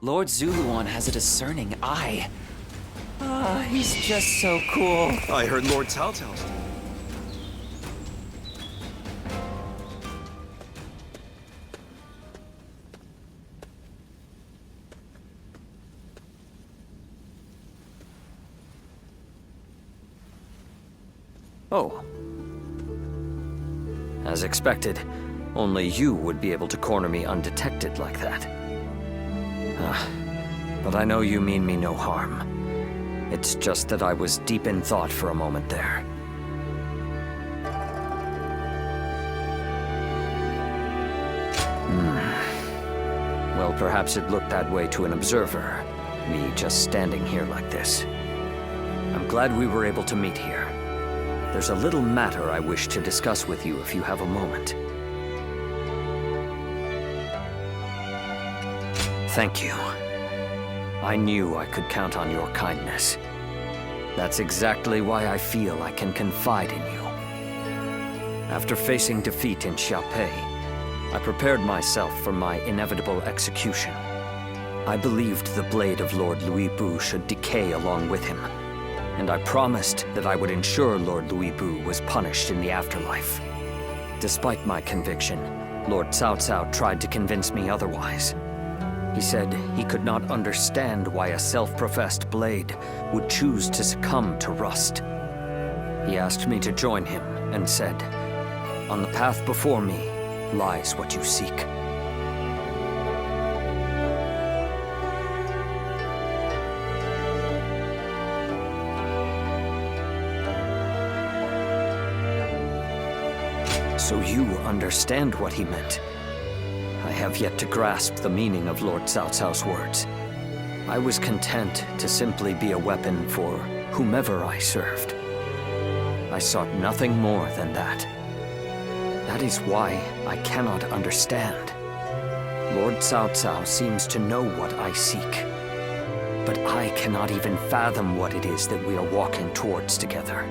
Lord Zuluan has a discerning eye. Ah, he's just so cool. I heard Lord Taltal's. Oh. As expected, only you would be able to corner me undetected like that. But I know you mean me no harm. It's just that I was deep in thought for a moment there. Well, perhaps it looked that way to an observer, me just standing here like this. I'm glad we were able to meet here. There's a little matter I wish to discuss with you if you have a moment. Thank you. I knew I could count on your kindness. That's exactly why I feel I can confide in you. After facing defeat in Xiaopei, I prepared myself for my inevitable execution. I believed the blade of Lord Louis Bu should decay along with him, and I promised that I would ensure Lord Louis Bu was punished in the afterlife. Despite my conviction, Lord Cao Cao tried to convince me otherwise. He said he could not understand why a self-professed blade would choose to succumb to rust. He asked me to join him and said, "On the path before me lies what you seek." So you understand what he meant. I have yet to grasp the meaning of Lord Cao Cao's words. I was content to simply be a weapon for whomever I served. I sought nothing more than that. That is why I cannot understand. Lord Cao Cao seems to know what I seek, but I cannot even fathom what it is that we are walking towards together.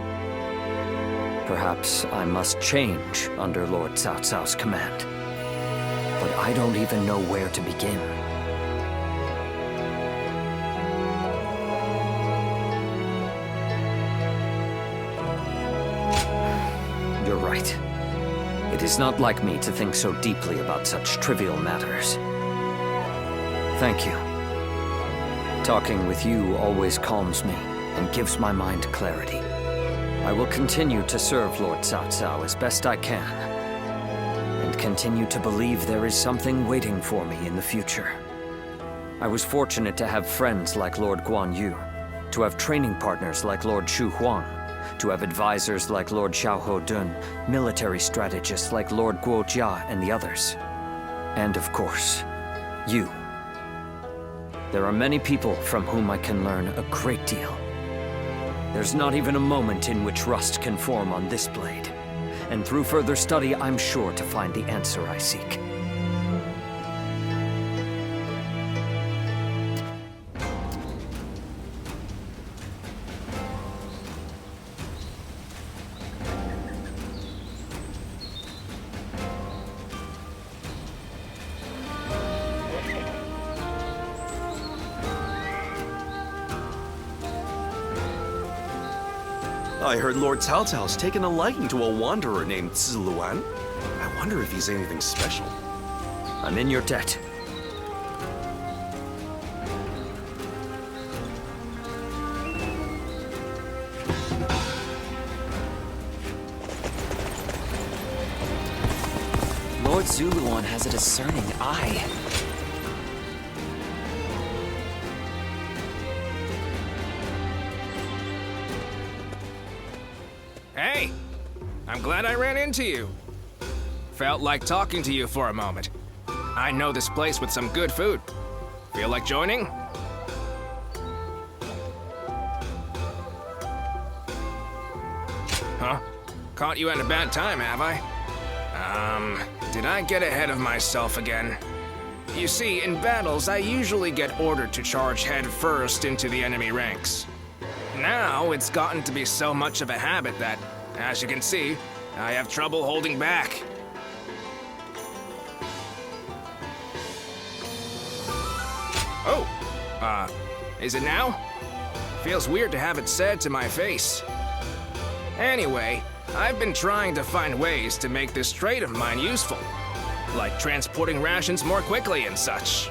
Perhaps I must change under Lord Cao Cao's command. But I don't even know where to begin. You're right. It is not like me to think so deeply about such trivial matters. Thank you. Talking with you always calms me and gives my mind clarity. I will continue to serve Lord Cao Cao as best I can, and continue to believe there is something waiting for me in the future. I was fortunate to have friends like Lord Guan Yu, to have training partners like Lord Shu Huang, to have advisors like Lord Xiahou Dun, military strategists like Lord Guo Jia and the others. And of course, you. There are many people from whom I can learn a great deal. There's not even a moment in which rust can form on this blade. And through further study, I'm sure to find the answer I seek. I heard Lord Taltal's taken a liking to a wanderer named Zuluan. I wonder if he's anything special. I'm in your debt. Lord Zuluan has a discerning eye. Hey! I'm glad I ran into you. Felt like talking to you for a moment. I know this place with some good food. Feel like joining? Huh? Caught you at a bad time, have I? Did I get ahead of myself again? You see, in battles, I usually get ordered to charge head first into the enemy ranks. Now, it's gotten to be so much of a habit that, as you can see, I have trouble holding back. Oh, is it now? Feels weird to have it said to my face. Anyway, I've been trying to find ways to make this trade of mine useful, like transporting rations more quickly and such.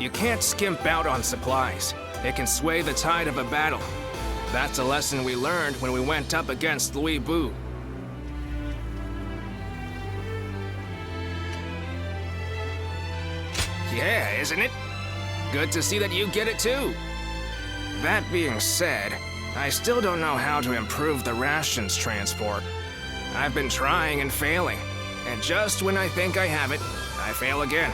You can't skimp out on supplies. It can sway the tide of a battle. That's a lesson we learned when we went up against Louis Bu. Yeah, isn't it? Good to see that you get it too. That being said, I still don't know how to improve the rations transport. I've been trying and failing, and just when I think I have it, I fail again.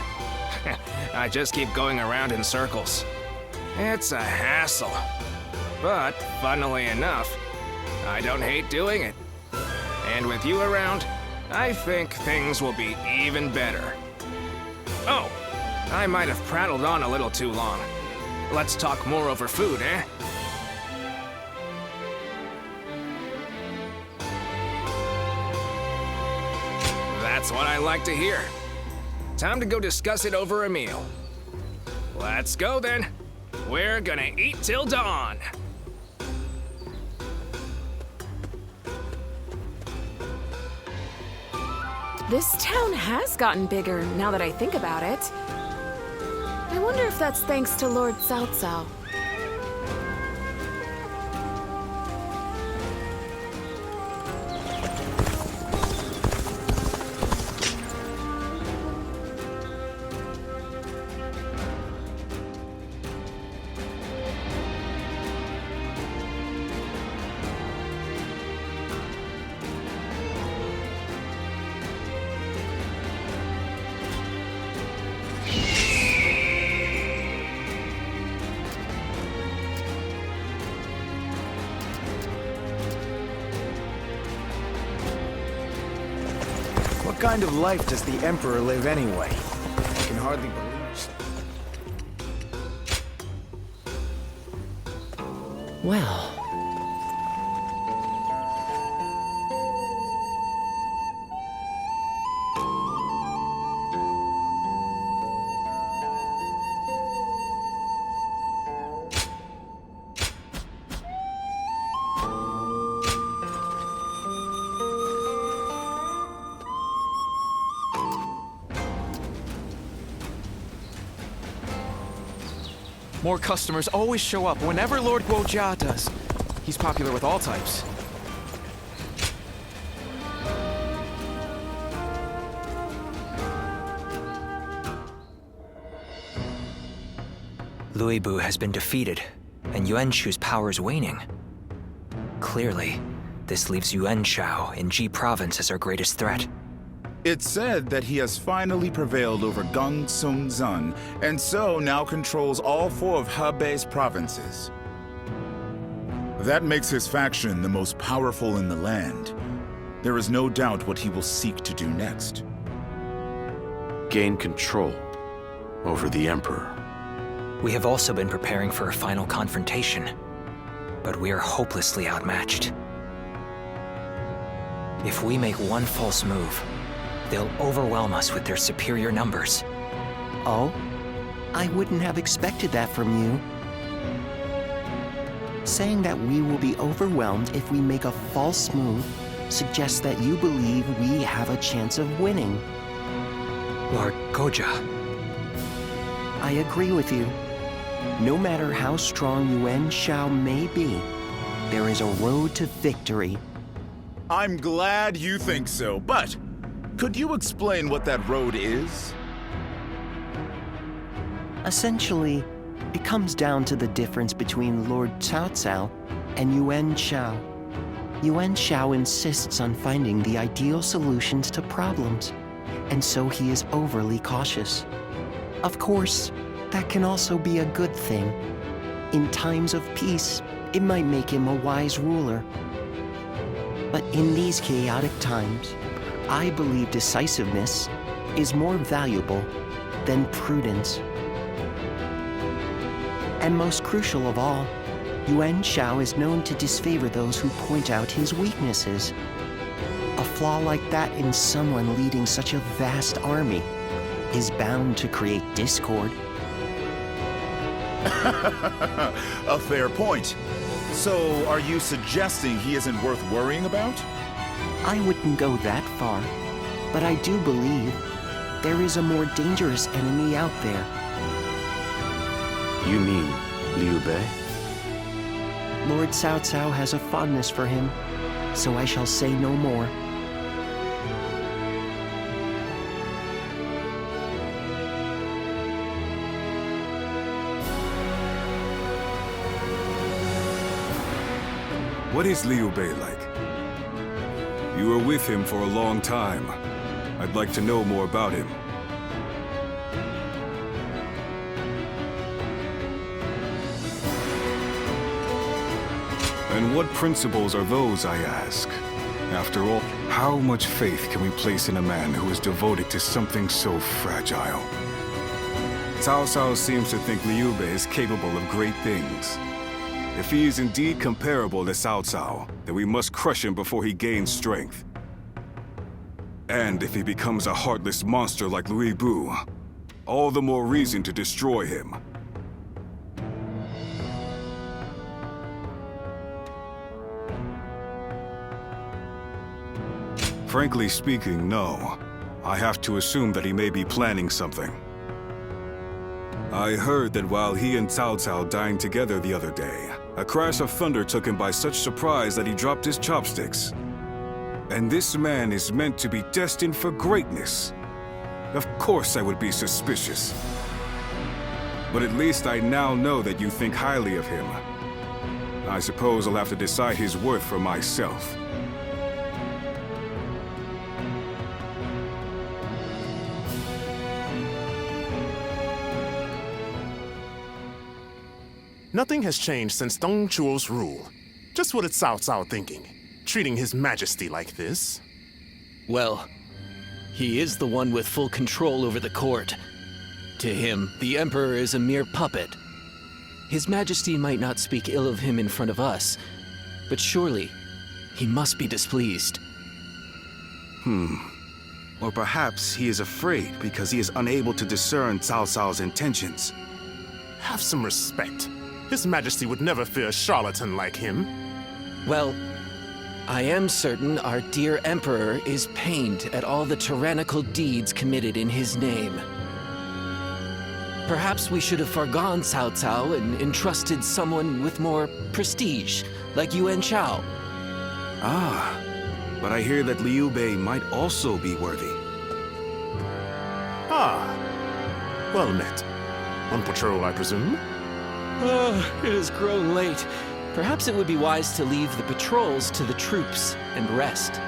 I just keep going around in circles. It's a hassle. But, funnily enough, I don't hate doing it. And with you around, I think things will be even better. Oh, I might have prattled on a little too long. Let's talk more over food, eh? That's what I like to hear. Time to go discuss it over a meal. Let's go then. We're gonna eat till dawn. This town has gotten bigger now that I think about it. I wonder if that's thanks to Lord Cao Cao. What kind of life does the Emperor live anyway? I can hardly believe it. Well, more customers always show up whenever Lord Guojia does. He's popular with all types. Louis Bu has been defeated, and Yuan Shu's power is waning. Clearly, this leaves Yuan Shao in Ji Province as our greatest threat. It's said that he has finally prevailed over Gung Sung Zun, and so now controls all 4 of Hebei's provinces. That makes his faction the most powerful in the land. There is no doubt what he will seek to do next. Gain control over the Emperor. We have also been preparing for a final confrontation, but we are hopelessly outmatched. If we make one false move, they'll overwhelm us with their superior numbers. Oh? I wouldn't have expected that from you. Saying that we will be overwhelmed if we make a false move suggests that you believe we have a chance of winning. Lord Guojia. I agree with you. No matter how strong Yuan Shao may be, there is a road to victory. I'm glad you think so, but could you explain what that road is? Essentially, it comes down to the difference between Lord Cao Cao and Yuan Shao. Yuan Shao insists on finding the ideal solutions to problems, and so he is overly cautious. Of course, that can also be a good thing. In times of peace, it might make him a wise ruler. But in these chaotic times, I believe decisiveness is more valuable than prudence. And most crucial of all, Yuan Shao is known to disfavor those who point out his weaknesses. A flaw like that in someone leading such a vast army is bound to create discord. A fair point. So, are you suggesting he isn't worth worrying about? I wouldn't go that far, but I do believe there is a more dangerous enemy out there. You mean Liu Bei? Lord Cao Cao has a fondness for him, so I shall say no more. What is Liu Bei like? You were with him for a long time. I'd like to know more about him. And what principles are those, I ask? After all, how much faith can we place in a man who is devoted to something so fragile? Cao Cao seems to think Liu Bei is capable of great things. If he is indeed comparable to Cao Cao, then we must crush him before he gains strength. And if he becomes a heartless monster like Louis Bu, all the more reason to destroy him. Frankly speaking, no. I have to assume that he may be planning something. I heard that while he and Cao Cao dined together the other day, a crash of thunder took him by such surprise that he dropped his chopsticks. And this man is meant to be destined for greatness. Of course I would be suspicious. But at least I now know that you think highly of him. I suppose I'll have to decide his worth for myself. Nothing has changed since Dong Chuo's rule. Just what is Cao Cao thinking? Treating His Majesty like this? Well, he is the one with full control over the court. To him, the Emperor is a mere puppet. His Majesty might not speak ill of him in front of us, but surely he must be displeased. Or perhaps he is afraid because he is unable to discern Cao Cao's intentions. Have some respect. His Majesty would never fear a charlatan like him. Well, I am certain our dear Emperor is pained at all the tyrannical deeds committed in his name. Perhaps we should have forgone Cao Cao and entrusted someone with more prestige, like Yuan Shao. But I hear that Liu Bei might also be worthy. Well met. On patrol, I presume? It has grown late. Perhaps it would be wise to leave the patrols to the troops and rest.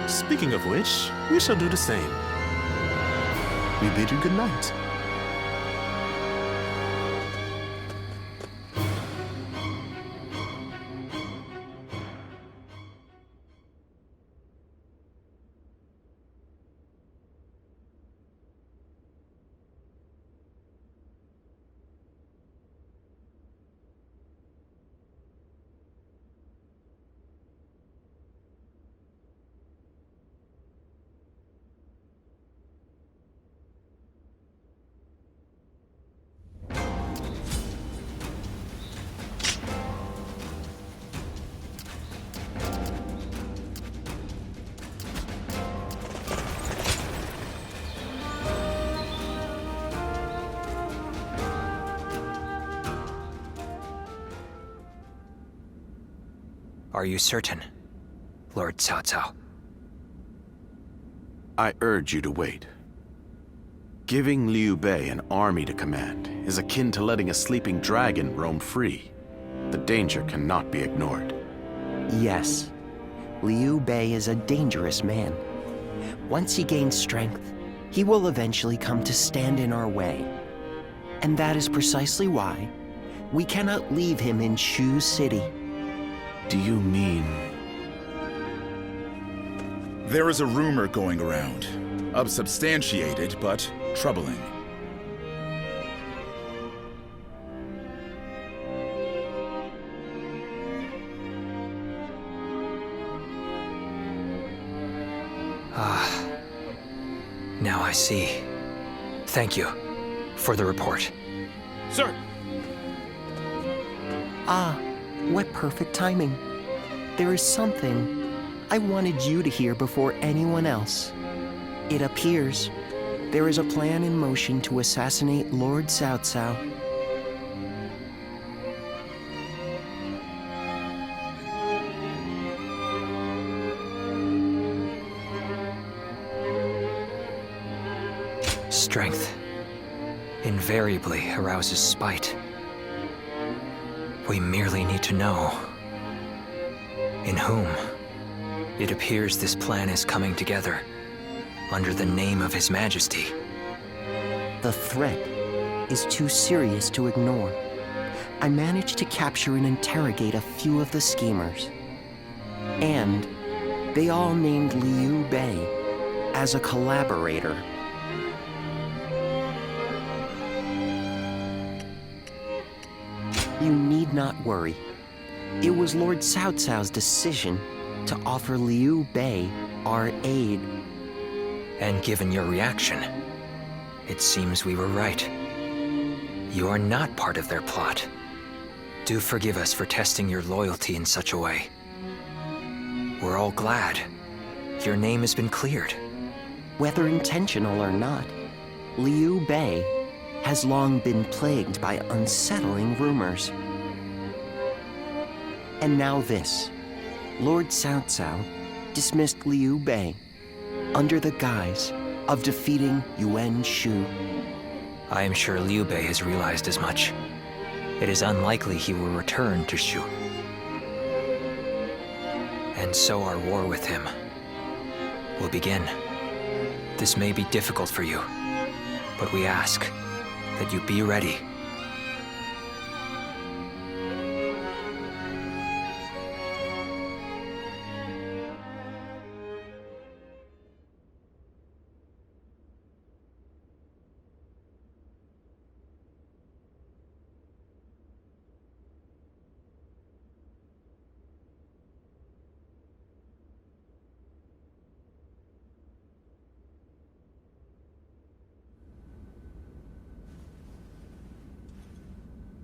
Speaking of which, we shall do the same. We bid you good night. Are you certain, Lord Cao Cao? I urge you to wait. Giving Liu Bei an army to command is akin to letting a sleeping dragon roam free. The danger cannot be ignored. Yes, Liu Bei is a dangerous man. Once he gains strength, he will eventually come to stand in our way. And that is precisely why we cannot leave him in Shu City. Do you mean... There is a rumor going around. Unsubstantiated, but troubling. Now I see. Thank you for the report. Sir, Ah, what perfect timing. There is something I wanted you to hear before anyone else. It appears there is a plan in motion to assassinate Lord Cao Cao. Strength invariably arouses spite. We merely need to know in whom. It appears this plan is coming together under the name of His Majesty. The threat is too serious to ignore. I managed to capture and interrogate a few of the schemers. And they all named Liu Bei as a collaborator. You need not worry. It was Lord Cao Cao's decision to offer Liu Bei our aid. And given your reaction, it seems we were right. You are not part of their plot. Do forgive us for testing your loyalty in such a way. We're all glad your name has been cleared. Whether intentional or not, Liu Bei has long been plagued by unsettling rumors. And now this. Lord Cao Cao dismissed Liu Bei under the guise of defeating Yuan Shu. I am sure Liu Bei has realized as much. It is unlikely he will return to Shu. And so our war with him will begin. This may be difficult for you, but we ask that you be ready.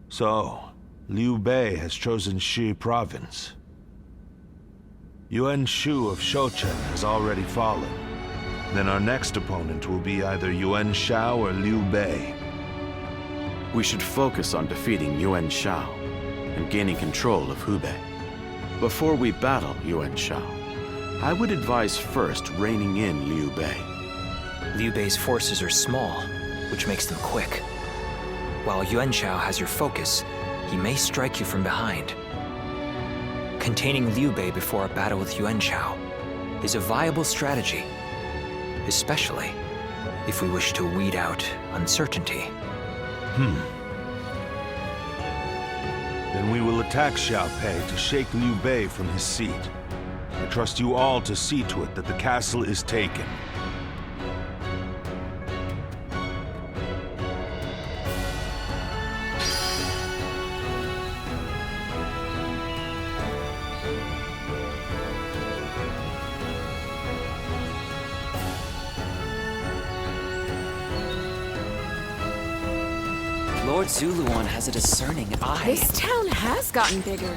So, Liu Bei has chosen Shi province. Yuan Shu of Shouchen has already fallen. Then our next opponent will be either Yuan Shao or Liu Bei. We should focus on defeating Yuan Shao and gaining control of Hubei. Before we battle Yuan Shao, I would advise first reining in Liu Bei. Liu Bei's forces are small, which makes them quick. While Yuan Shao has your focus, he may strike you from behind. Containing Liu Bei before a battle with Yuan Shao is a viable strategy, especially if we wish to weed out uncertainty. Then we will attack Xiaopei to shake Liu Bei from his seat. I trust you all to see to it that the castle is taken. Lord Zuluan has a discerning eye. This town has gotten bigger.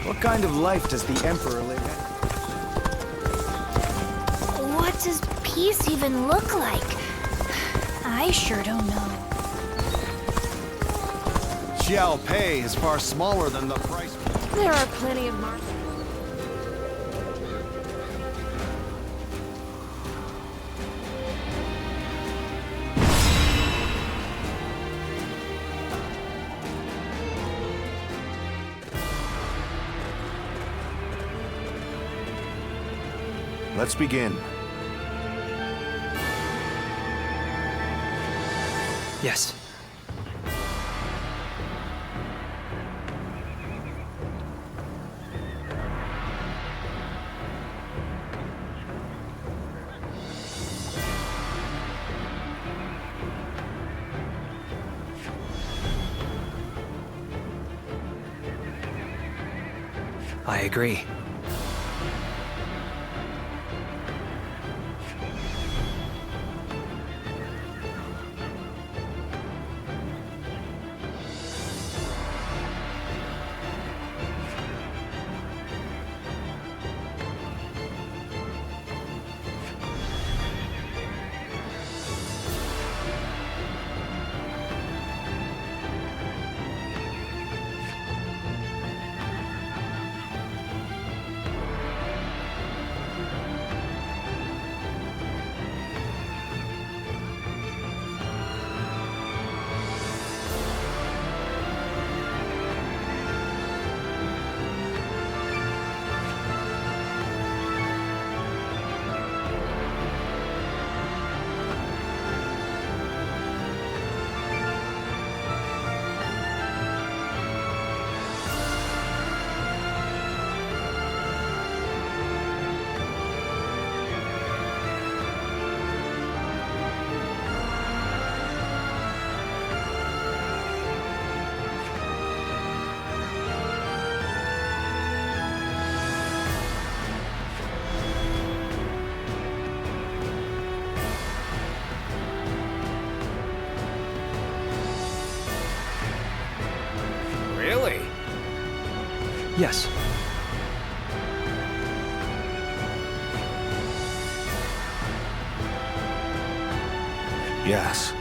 What kind of life does the Emperor live in? What does peace even look like? I sure don't know. Xiaopei is far smaller than the price. There are plenty of markets. Let's begin. Yes. I agree. Really? Yes. Yes.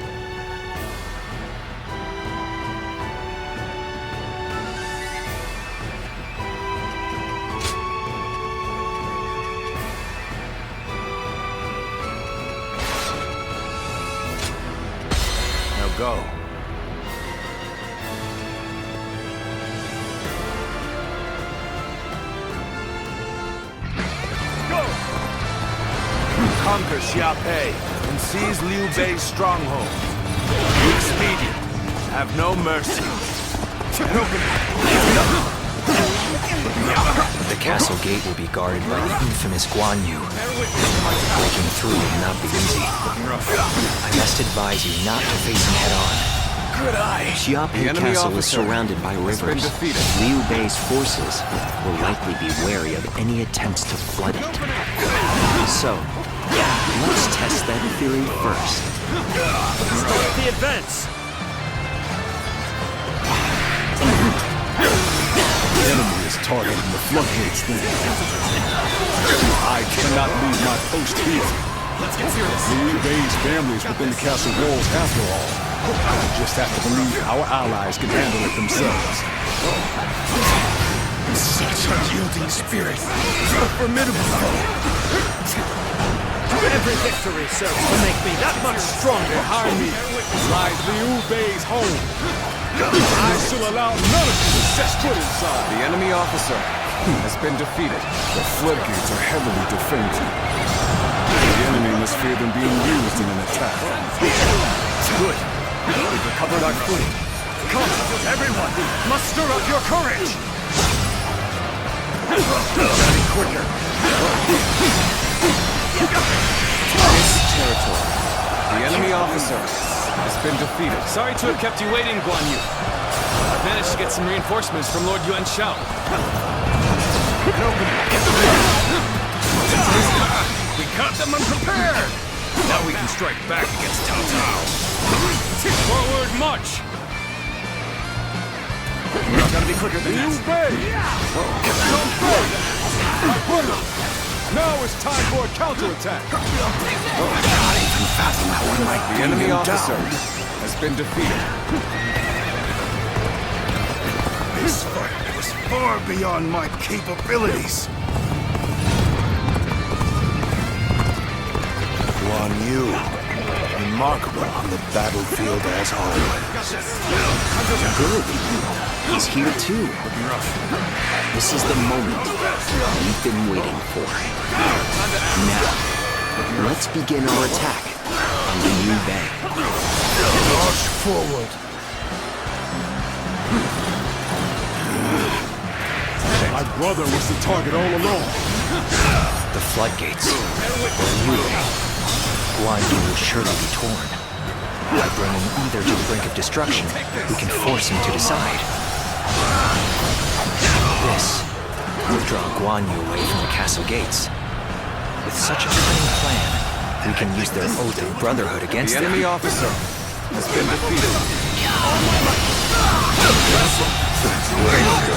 Now go. Conquer Xiaopei and seize Liu Bei's stronghold. Be expedient. Have no mercy. The castle gate will be guarded by the infamous Guan Yu. Breaking through will not be easy. I must advise you not to face him head-on. Good eye. Xiaopei Castle is surrounded by rivers. Liu Bei's forces will likely be wary of any attempts to flood it. So, let's test that theory first. Start the advance! The enemy is targeting the floodgates then. I cannot leave my post here. Let's get serious. Liu Bei's family is within the castle walls after all. I just have to believe our allies can handle it themselves. Such a yielding spirit. A formidable foe. Every victory serves to make me that much stronger. Behind me lies Liu Bei's home. I shall allow none of you to set foot inside. The enemy officer has been defeated. The floodgates are heavily defended. The enemy must fear them being used in an attack. Good. We've recovered our footing. Come, everyone, muster up your courage! Gotta quicker. This territory. The enemy officer has been defeated. Sorry to have kept you waiting, Guan Yu. I've managed to get some reinforcements from Lord Yuan Shao. We caught them unprepared! Now we can strike back against Cao Cao. Forward march! Gotta be quicker than Liu that. Bei! Now it's time for a counterattack. Can't even fathom how one might The enemy officer has been defeated. This fight was far beyond my capabilities. Guan Yu, remarkable on the battlefield as always. Good. He's here too. This is the moment we've been waiting for. Now, let's begin our attack on the Liu Bei. March forward. My brother was the target all along. The floodgates. Guan Yu will surely be torn. By bringing either to the brink of destruction, we can force him to decide. This withdraw Guan Yu away from the castle gates. With such a cunning plan, we can use their oath of brotherhood against them. The enemy officer has been defeated.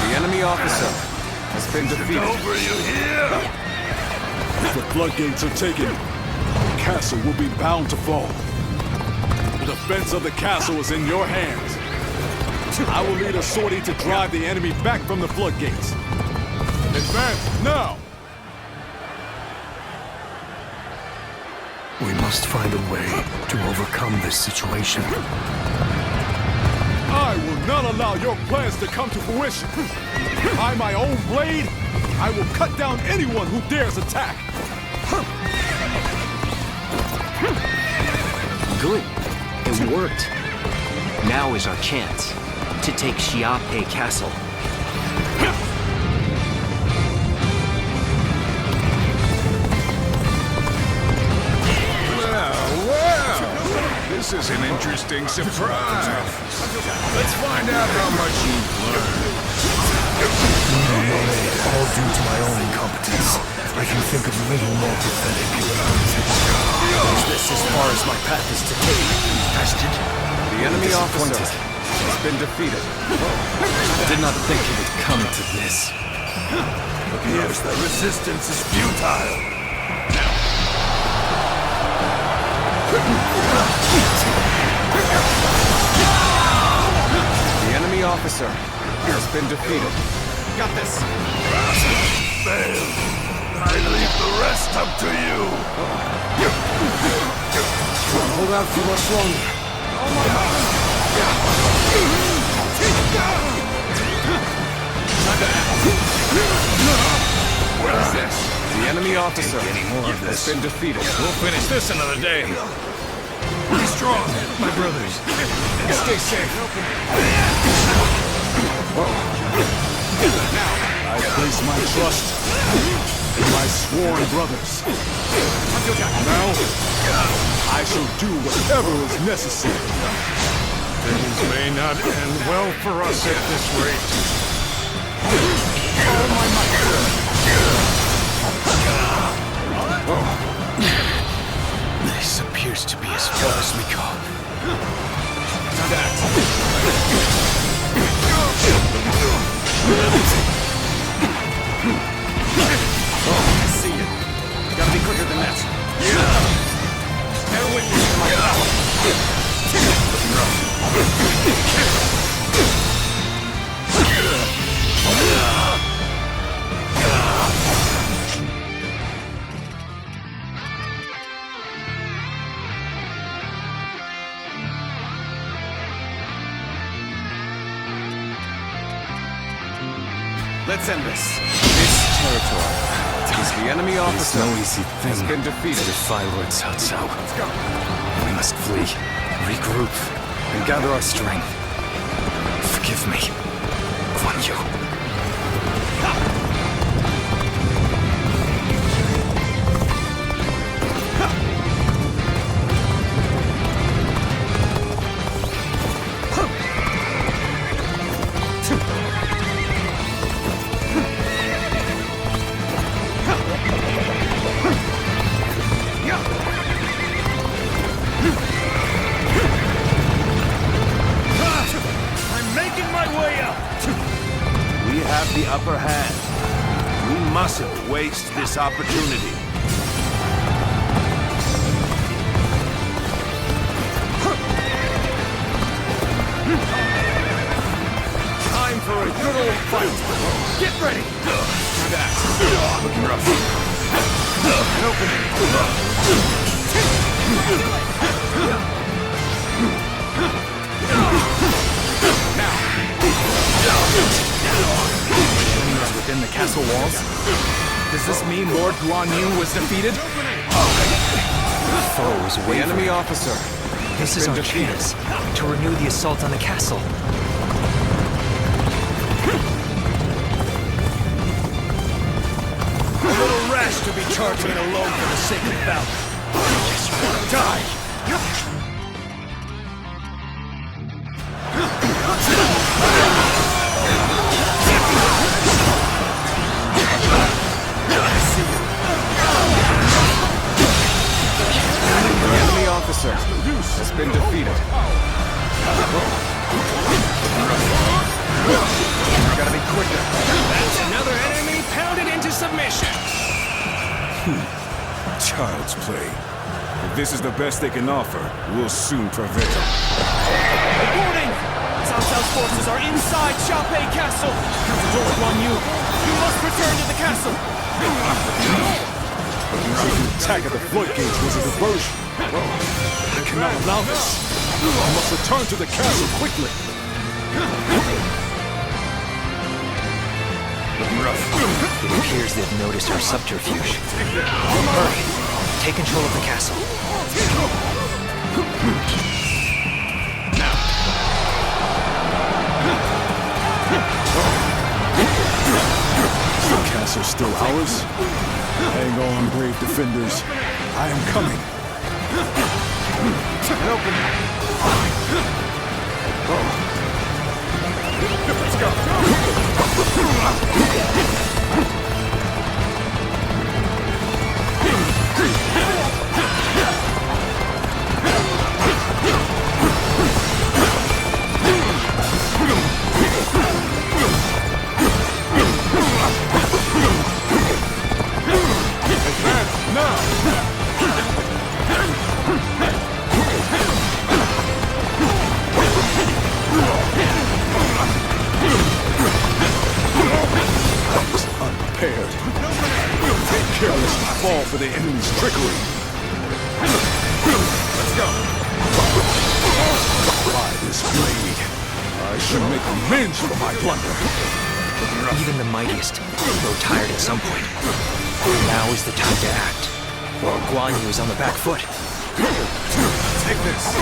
The enemy officer has been defeated. Over you here! If the floodgates are taken, the castle will be bound to fall. The defense of the castle is in your hands. I will lead a sortie to drive the enemy back from the floodgates. Advance now! We must find a way to overcome this situation. I will not allow your plans to come to fruition. By my own blade, I will cut down anyone who dares attack. Good. It worked. Now is our chance to take Xiaopei Castle. Well, this is an interesting surprise. Let's find out how much you've learned. All due to my own incompetence. I can think of little more pathetic. Is this as far as my path is to take? Bastard. The enemy officer has been defeated. I did not think it would come to this. Appears the resistance is futile. The enemy officer has been defeated. Got this. Fail. I leave the rest up to you. Hold out for much longer. What is this? The enemy officer has been defeated. We'll finish this another day. Be strong, my brothers. Stay safe. I place my trust in my sworn brothers. Now, I shall do whatever is necessary. Things may not end well for us at this rate. This appears to be as far as we go. I see you. Gotta be quicker than that. Bear witness to my Let's end this. This territory is the enemy officer. No easy thing has been defeated. to defy Lord Cao Cao. Let's go. We must flee, regroup, and gather our strength. Forgive me, Guan Yu. The upper hand. We mustn't waste this opportunity. time for a good old fight. Get ready. That. Looking rough. An opening. Enemies within the castle walls? Does this mean Lord Guan Yu was defeated? The foe is The enemy officer. This is our chance to renew the assault on the castle. A little rash to be charging it alone for the sake of valor. Yes, you want to die. Child's play. If this is the best they can offer, we'll soon prevail. Warning! Cao Cao's forces are inside Xiaopei Castle! Counter Guan Yu, you must return to the castle! The attack at the floodgates was a diversion. I cannot allow this. I must return to the castle quickly. Looking rough. It appears they've noticed our subterfuge. Hurry! Take control of the castle. The castle's still ours? Hang on, brave defenders. I am coming. Let's go. Unprepared. Careless to fall for the enemy's trickery. Let's go. By this blade, I shall make amends for my blunder. Even the mightiest will grow tired at some point. Now is the time to act, while Guan Yu is on the back foot. Take this.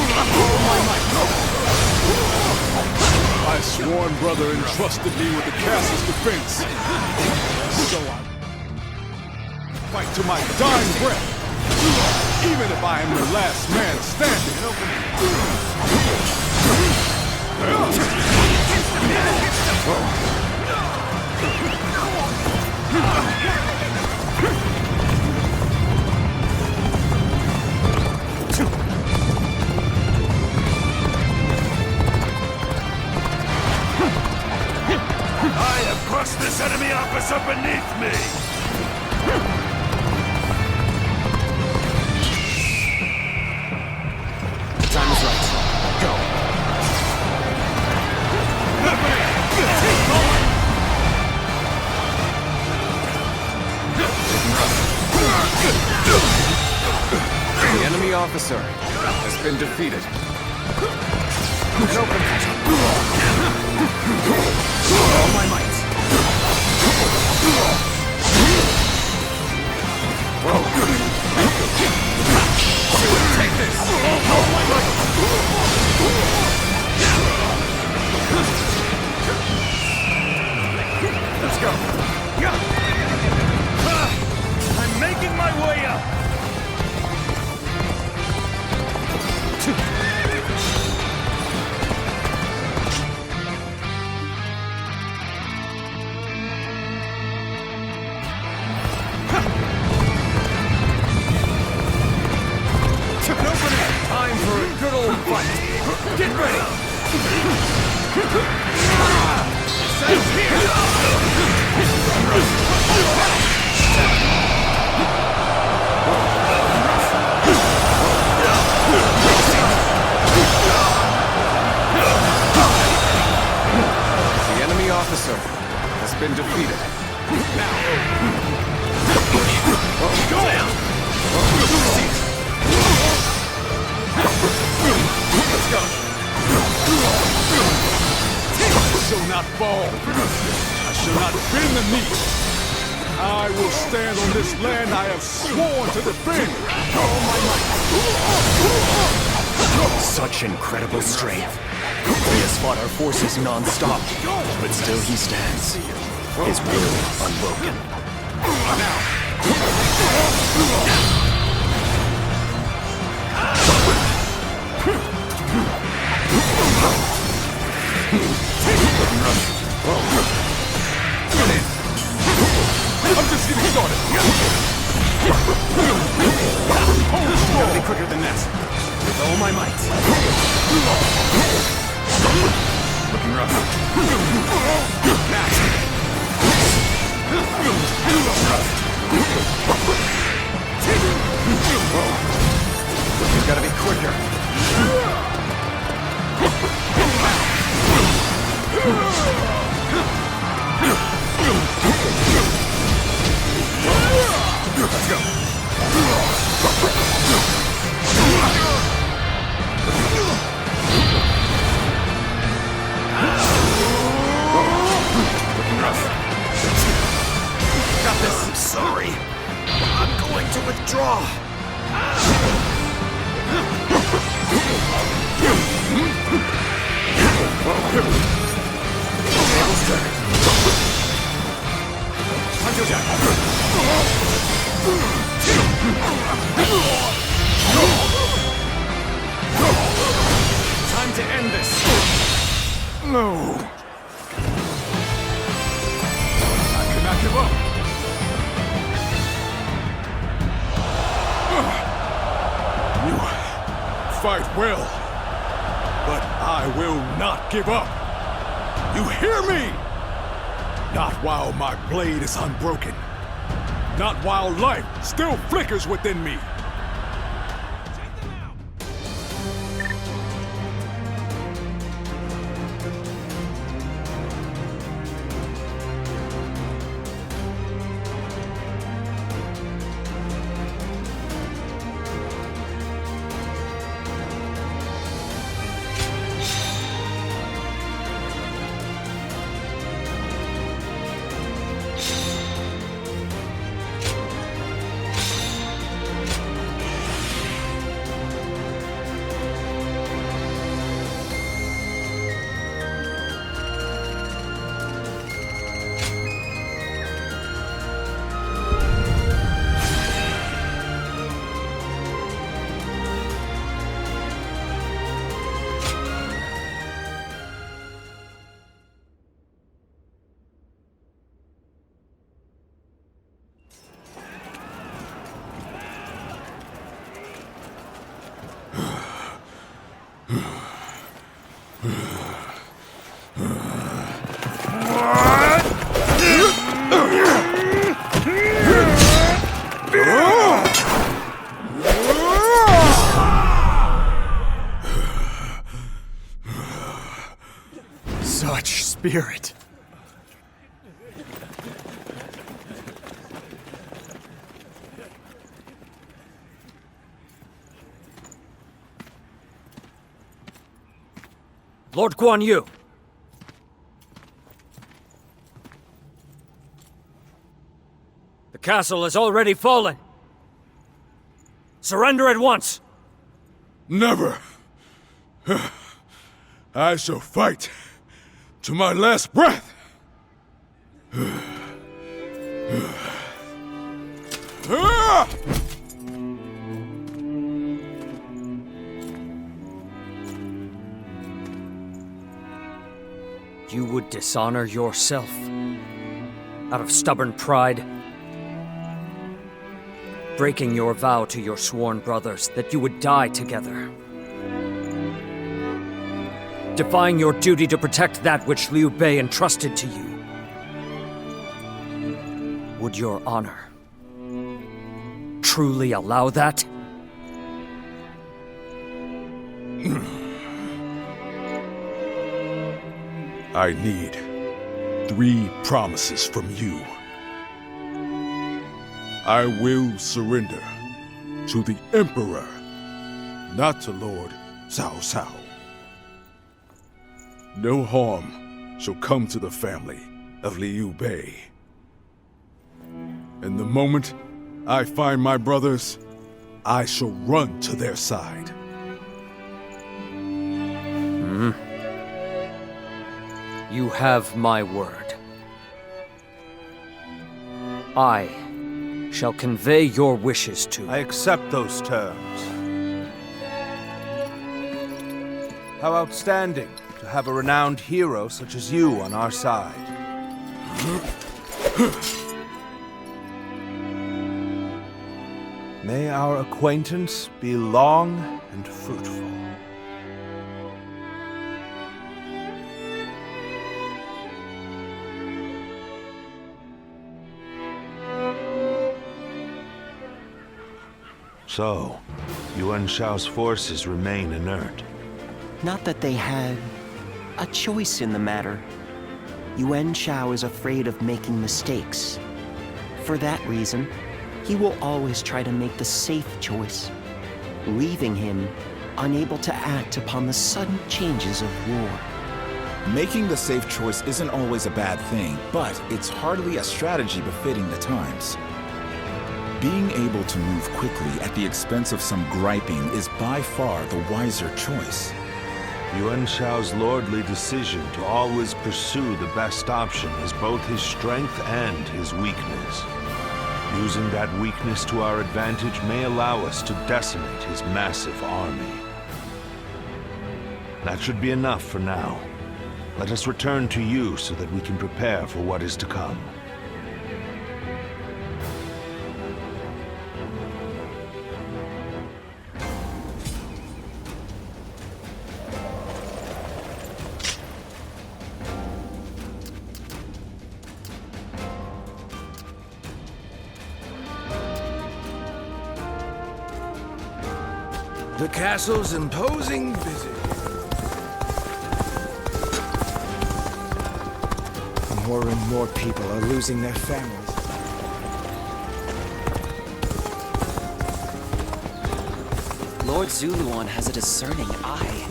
My sworn brother entrusted me with the castle's defense. So I fight to my dying breath, even if I am the last man standing. I have crushed this enemy officer beneath me! The time is right. Go. The enemy officer has been defeated. All my might. Take this. All my might. Let's go. I'm making my way up. Time for a good old fight. Get ready. Says here. The enemy officer has been defeated. Now. Go down. Let's go. I shall not fall. I shall not bend the knee. I will stand on this land I have sworn to defend. All my might. Such incredible strength. He has fought our forces non-stop, but still he stands. His will unbroken. I'm just getting started. Gotta be quicker than that. With all my might. Looking rough. Now. Gotta be quicker. Let's go. Looking rough. Got this. I'm sorry. I'm going to withdraw. Tables turn. Hunter Jack. Time to end this. No. I cannot give up. You fight well, but I will not give up. You hear me? Not while my blade is unbroken. Not while life still flickers within me. Such spirit. Lord Guan Yu! The castle has already fallen! Surrender at once! Never! I shall fight to my last breath! You would dishonor yourself out of stubborn pride, breaking your vow to your sworn brothers that you would die together, defying your duty to protect that which Liu Bei entrusted to you. Would your honor truly allow that? I need 3 promises from you. I will surrender to the Emperor, not to Lord Cao Cao. No harm shall come to the family of Liu Bei. And the moment I find my brothers, I shall run to their side. You have my word. I shall convey your wishes to... I accept those terms. How outstanding to have a renowned hero such as you on our side. May our acquaintance be long and fruitful. So, Yuan Shao's forces remain inert. Not that they had a choice in the matter. Yuan Shao is afraid of making mistakes. For that reason, he will always try to make the safe choice, leaving him unable to act upon the sudden changes of war. Making the safe choice isn't always a bad thing, but it's hardly a strategy befitting the times. Being able to move quickly at the expense of some griping is by far the wiser choice. Yuan Shao's lordly decision to always pursue the best option is both his strength and his weakness. Using that weakness to our advantage may allow us to decimate his massive army. That should be enough for now. Let us return to you so that we can prepare for what is to come. The castle's imposing visit. More and more people are losing their families. Lord Zuluan has a discerning eye.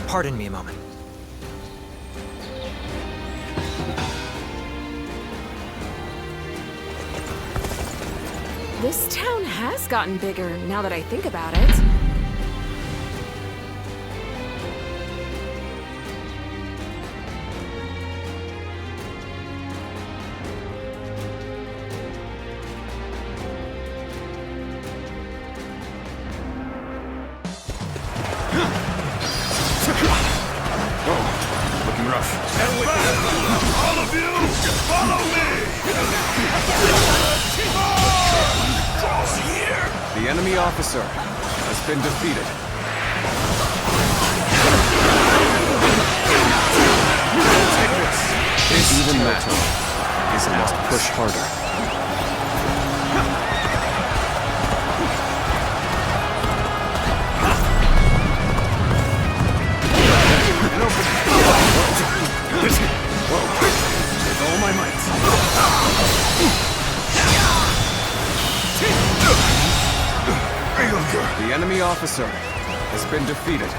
Pardon me a moment. This town has gotten bigger now that I think about it. Looking rough. All of you, follow me! Cross here! The enemy officer has been defeated. Even Noto is must push harder. With all my might. The enemy officer has been defeated.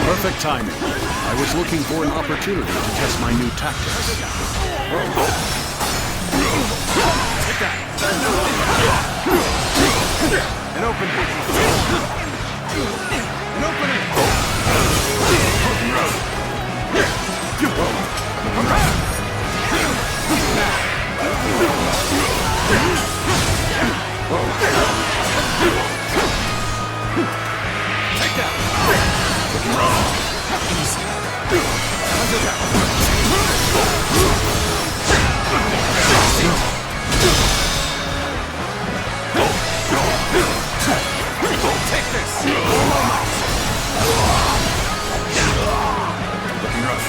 Perfect timing. I was looking for an opportunity to test my new tactics. Take that! An opening! An opening! Take that! Easy. Under that. Take this! Looking rough.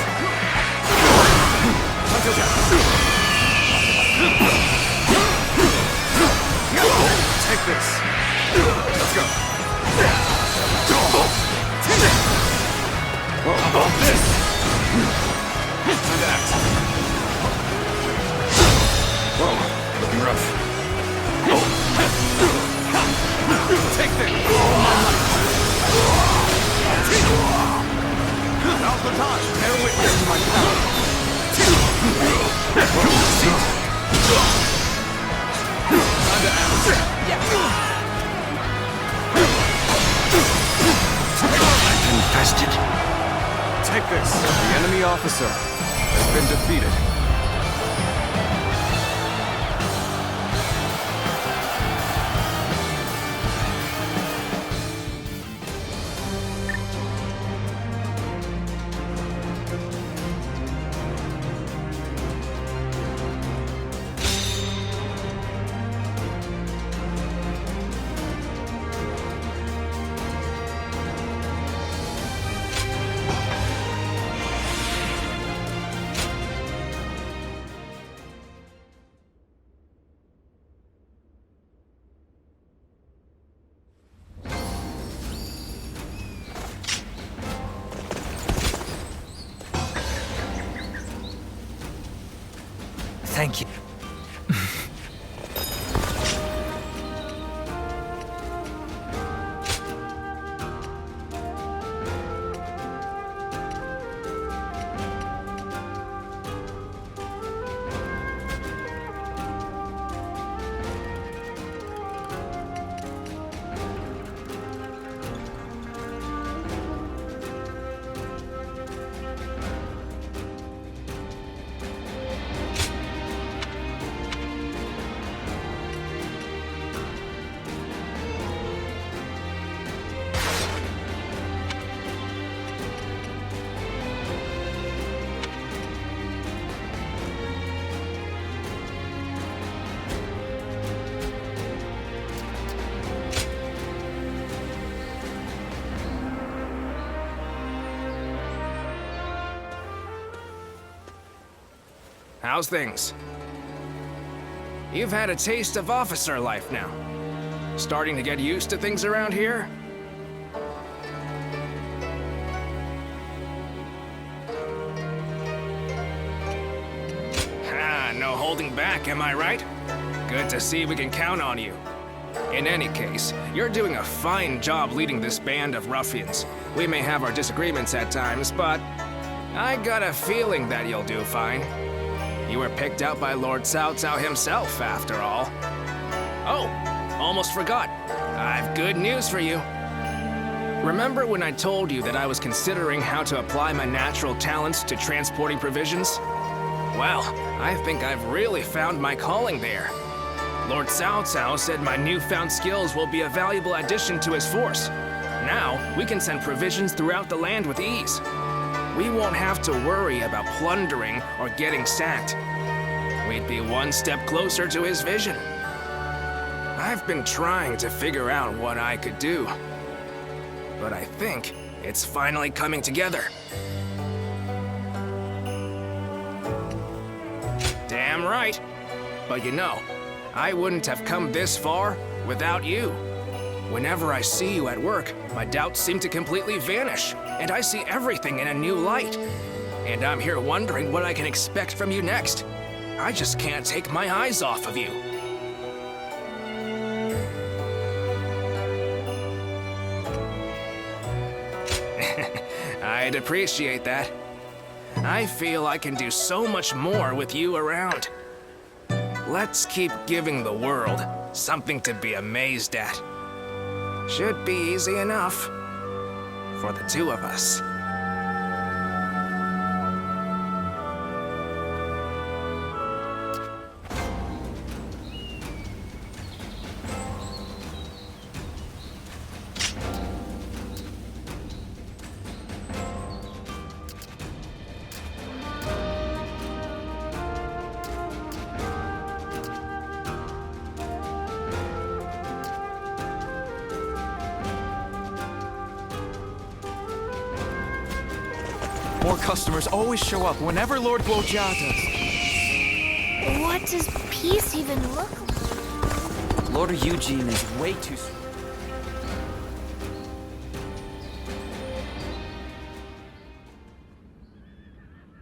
Under that. Take this! Let's go! How about this? Time to act. Whoa, looking rough. Take this! Now's the time. Bear witness to my power. Time to act. Infested. Take this. The enemy officer has been defeated. Thank you. How's things? You've had a taste of officer life now. Starting to get used to things around here? No holding back, am I right? Good to see we can count on you. In any case, you're doing a fine job leading this band of ruffians. We may have our disagreements at times, but I got a feeling that you'll do fine. You were picked out by Lord Cao Cao himself, after all. Oh, almost forgot. I've good news for you. Remember when I told you that I was considering how to apply my natural talents to transporting provisions? Well, I think I've really found my calling there. Lord Cao Cao said my newfound skills will be a valuable addition to his force. Now, we can send provisions throughout the land with ease. We won't have to worry about plundering or getting sacked. We'd be one step closer to his vision. I've been trying to figure out what I could do, but I think it's finally coming together. Damn right. But you know, I wouldn't have come this far without you. Whenever I see you at work, my doubts seem to completely vanish, and I see everything in a new light. And I'm here wondering what I can expect from you next. I just can't take my eyes off of you. I'd appreciate that. I feel I can do so much more with you around. Let's keep giving the world something to be amazed at. Should be easy enough for the two of us. More customers always show up whenever Lord Guojia does. What does peace even look like? Lord Eugene is way too...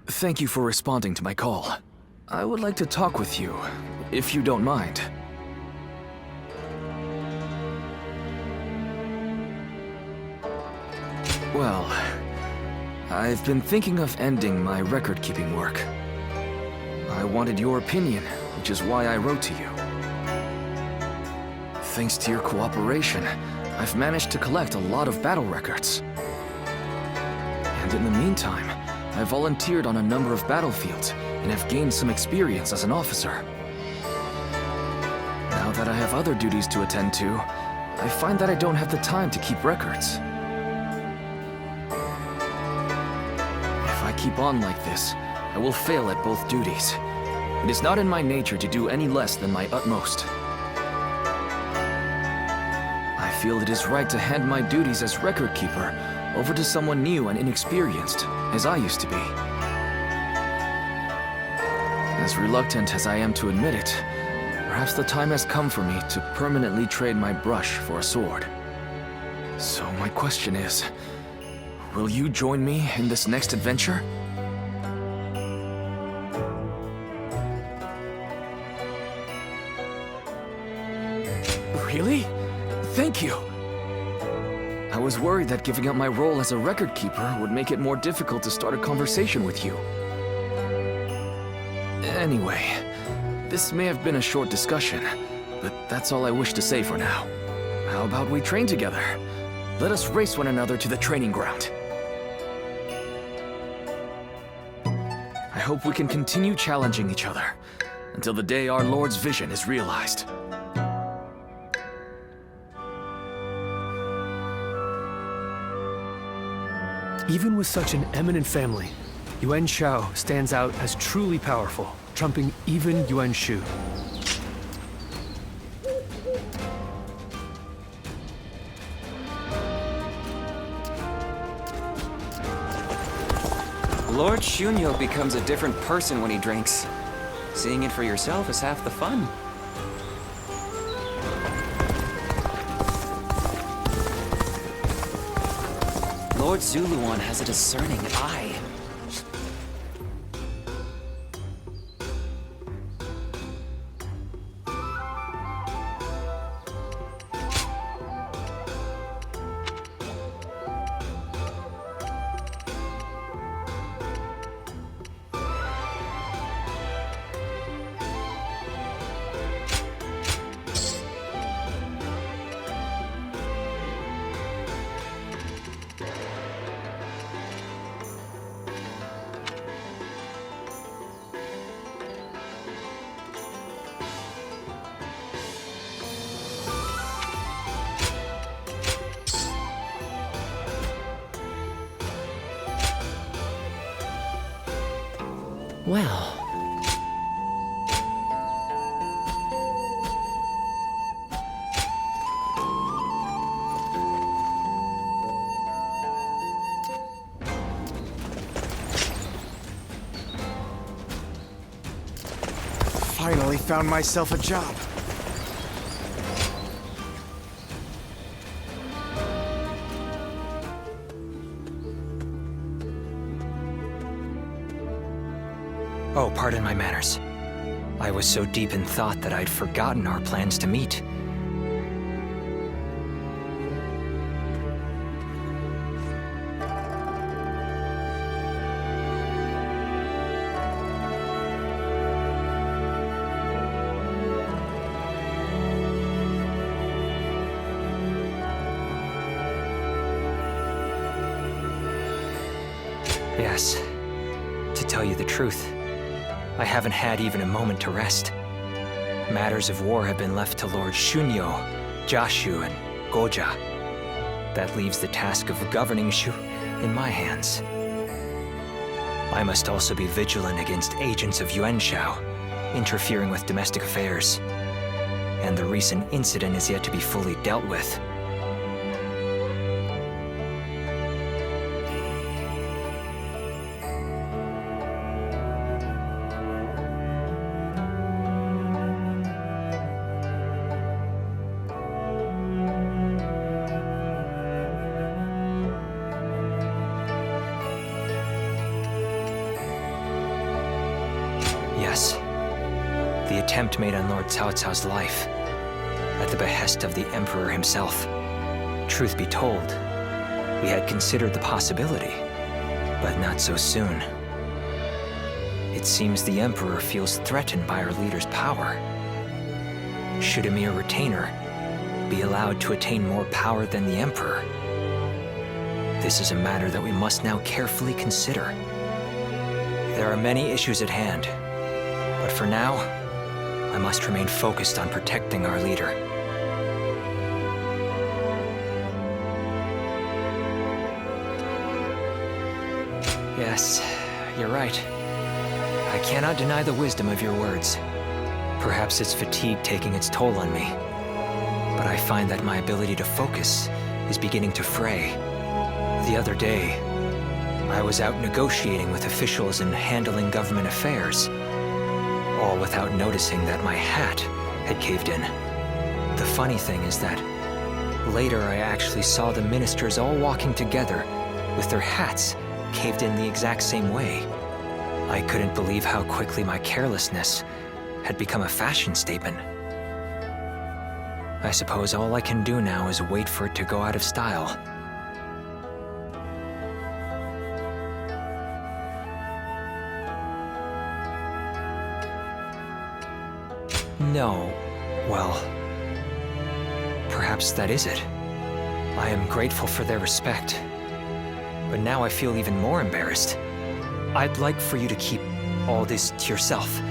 Thank you for responding to my call. I would like to talk with you, if you don't mind. Well, I've been thinking of ending my record-keeping work. I wanted your opinion, which is why I wrote to you. Thanks to your cooperation, I've managed to collect a lot of battle records. And in the meantime, I volunteered on a number of battlefields and have gained some experience as an officer. Now that I have other duties to attend to, I find that I don't have the time to keep records. If I keep on like this, I will fail at both duties. It is not in my nature to do any less than my utmost. I feel it is right to hand my duties as record keeper over to someone new and inexperienced, as I used to be. As reluctant as I am to admit it, perhaps the time has come for me to permanently trade my brush for a sword. So my question is, will you join me in this next adventure? Really? Thank you. I was worried that giving up my role as a record keeper would make it more difficult to start a conversation with you. Anyway, this may have been a short discussion, but that's all I wish to say for now. How about we train together? Let us race one another to the training ground. I hope we can continue challenging each other until the day our Lord's vision is realized. Even with such an eminent family, Yuan Shao stands out as truly powerful, trumping even Yuan Shu. Lord Shunyo becomes a different person when he drinks. Seeing it for yourself is half the fun. Lord Zuluan has a discerning eye. Well... Finally found myself a job. Oh, pardon my manners. I was so deep in thought that I'd forgotten our plans to meet. Yes, to tell you the truth, I haven't had even a moment to rest. Matters of war have been left to Lord Shunyo, Jashu, and Goja. That leaves the task of governing Shu in my hands. I must also be vigilant against agents of Yuan Shao, interfering with domestic affairs. And the recent incident is yet to be fully dealt with. Yes, the attempt made on Lord Cao Cao's life, at the behest of the Emperor himself. Truth be told, we had considered the possibility, but not so soon. It seems the Emperor feels threatened by our leader's power. Should a mere retainer be allowed to attain more power than the Emperor? This is a matter that we must now carefully consider. There are many issues at hand, but for now, I must remain focused on protecting our leader. Yes, you're right. I cannot deny the wisdom of your words. Perhaps it's fatigue taking its toll on me. But I find that my ability to focus is beginning to fray. The other day, I was out negotiating with officials and handling government affairs, all without noticing that my hat had caved in. The funny thing is that later I actually saw the ministers all walking together with their hats caved in the exact same way. I couldn't believe how quickly my carelessness had become a fashion statement. I suppose all I can do now is wait for it to go out of style. No. Well, perhaps that is it. I am grateful for their respect. But now I feel even more embarrassed. I'd like for you to keep all this to yourself.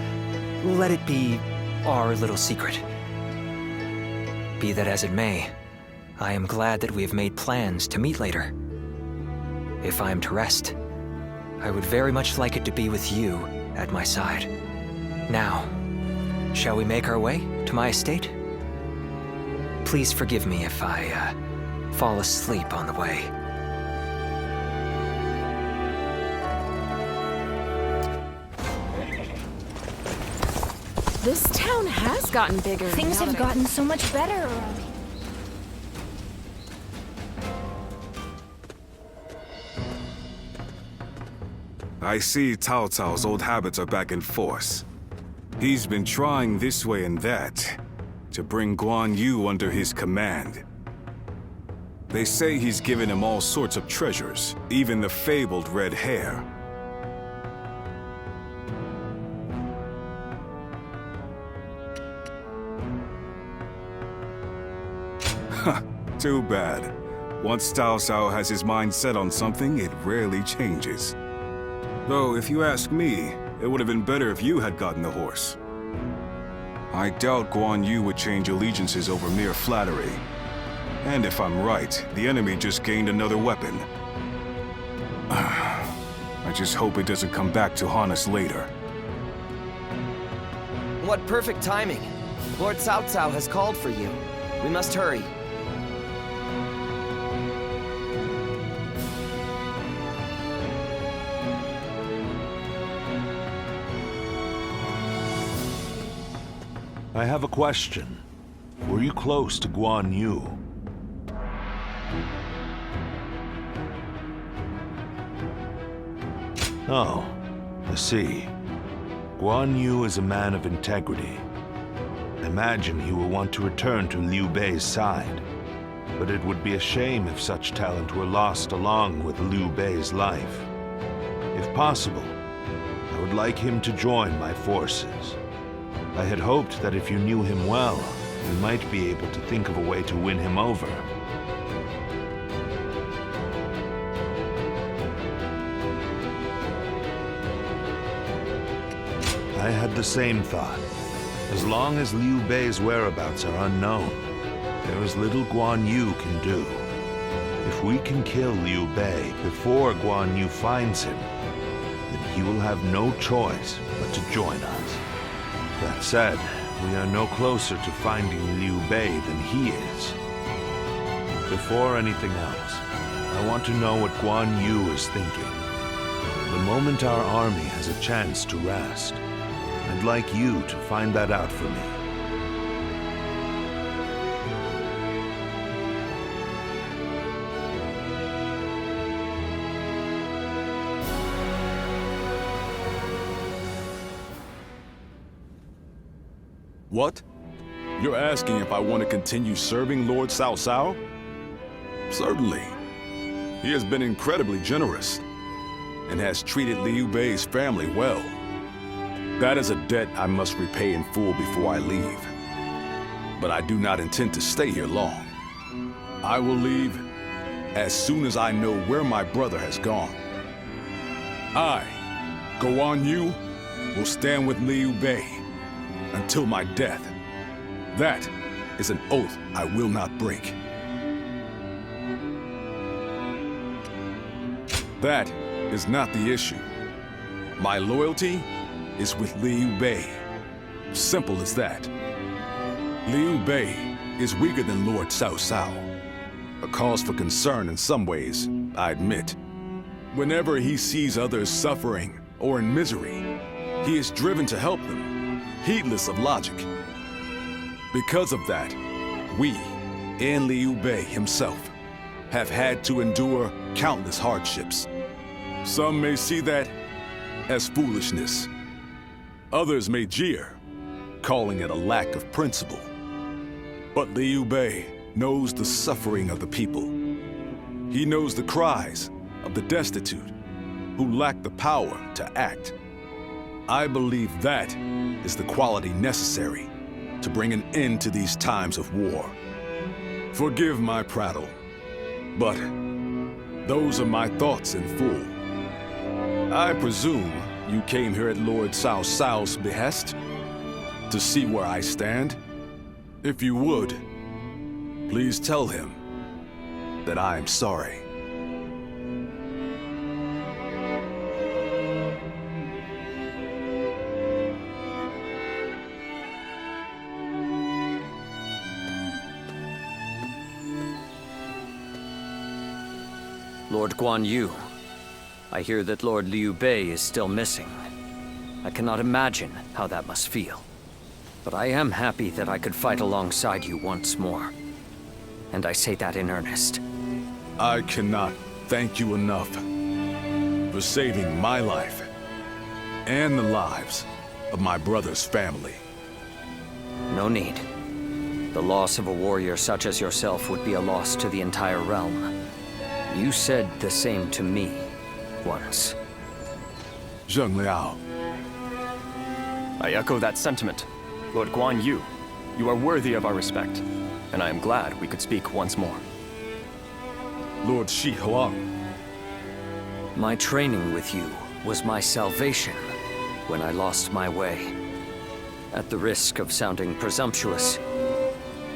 Let it be our little secret. Be that as it may, I am glad that we have made plans to meet later. If I am to rest, I would very much like it to be with you at my side. Now, shall we make our way to my estate? Please forgive me if I fall asleep on the way. This town has gotten bigger. Things have gotten so much better around here. I see Cao Cao's old habits are back in force. He's been trying this way and that to bring Guan Yu under his command. They say he's given him all sorts of treasures, even the fabled red hair. Too bad. Once Cao Cao has his mind set on something, it rarely changes. Though, if you ask me, it would have been better if you had gotten the horse. I doubt Guan Yu would change allegiances over mere flattery. And if I'm right, the enemy just gained another weapon. I just hope it doesn't come back to haunt us later. What perfect timing. Lord Cao Cao has called for you. We must hurry. I have a question. Were you close to Guan Yu? Oh, I see. Guan Yu is a man of integrity. I imagine he will want to return to Liu Bei's side. But it would be a shame if such talent were lost along with Liu Bei's life. If possible, I would like him to join my forces. I had hoped that if you knew him well, you might be able to think of a way to win him over. I had the same thought. As long as Liu Bei's whereabouts are unknown, there is little Guan Yu can do. If we can kill Liu Bei before Guan Yu finds him, then he will have no choice but to join us. That said, we are no closer to finding Liu Bei than he is. Before anything else, I want to know what Guan Yu is thinking. The moment our army has a chance to rest, I'd like you to find that out for me. What? You're asking if I want to continue serving Lord Cao Cao? Certainly. He has been incredibly generous and has treated Liu Bei's family well. That is a debt I must repay in full before I leave. But I do not intend to stay here long. I will leave as soon as I know where my brother has gone. I, Guan Yu, will stand with Liu Bei until my death. That is an oath I will not break. That is not the issue. My loyalty is with Liu Bei. Simple as that. Liu Bei is weaker than Lord Cao Cao. A cause for concern in some ways, I admit. Whenever he sees others suffering or in misery, he is driven to help them, heedless of logic. Because of that, we, and Liu Bei himself, have had to endure countless hardships. Some may see that as foolishness. Others may jeer, calling it a lack of principle. But Liu Bei knows the suffering of the people. He knows the cries of the destitute who lack the power to act. I believe that is the quality necessary to bring an end to these times of war. Forgive my prattle, but those are my thoughts in full. I presume you came here at Lord Cao Cao's behest to see where I stand? If you would, please tell him that I am sorry. Lord Guan Yu, I hear that Lord Liu Bei is still missing. I cannot imagine how that must feel. But I am happy that I could fight alongside you once more. And I say that in earnest. I cannot thank you enough for saving my life and the lives of my brother's family. No need. The loss of a warrior such as yourself would be a loss to the entire realm. You said the same to me once. Zheng Liao. I echo that sentiment. Lord Guan Yu, you are worthy of our respect, and I am glad we could speak once more. Lord Shi Huang. My training with you was my salvation when I lost my way. At the risk of sounding presumptuous,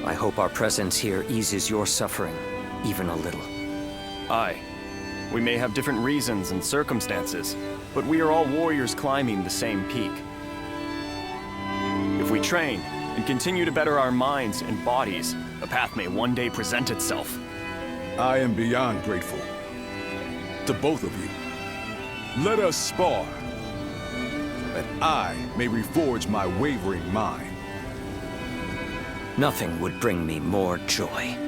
I hope our presence here eases your suffering even a little. Aye. We may have different reasons and circumstances, but we are all warriors climbing the same peak. If we train and continue to better our minds and bodies, a path may one day present itself. I am beyond grateful to both of you. Let us spar, that I may reforge my wavering mind. Nothing would bring me more joy.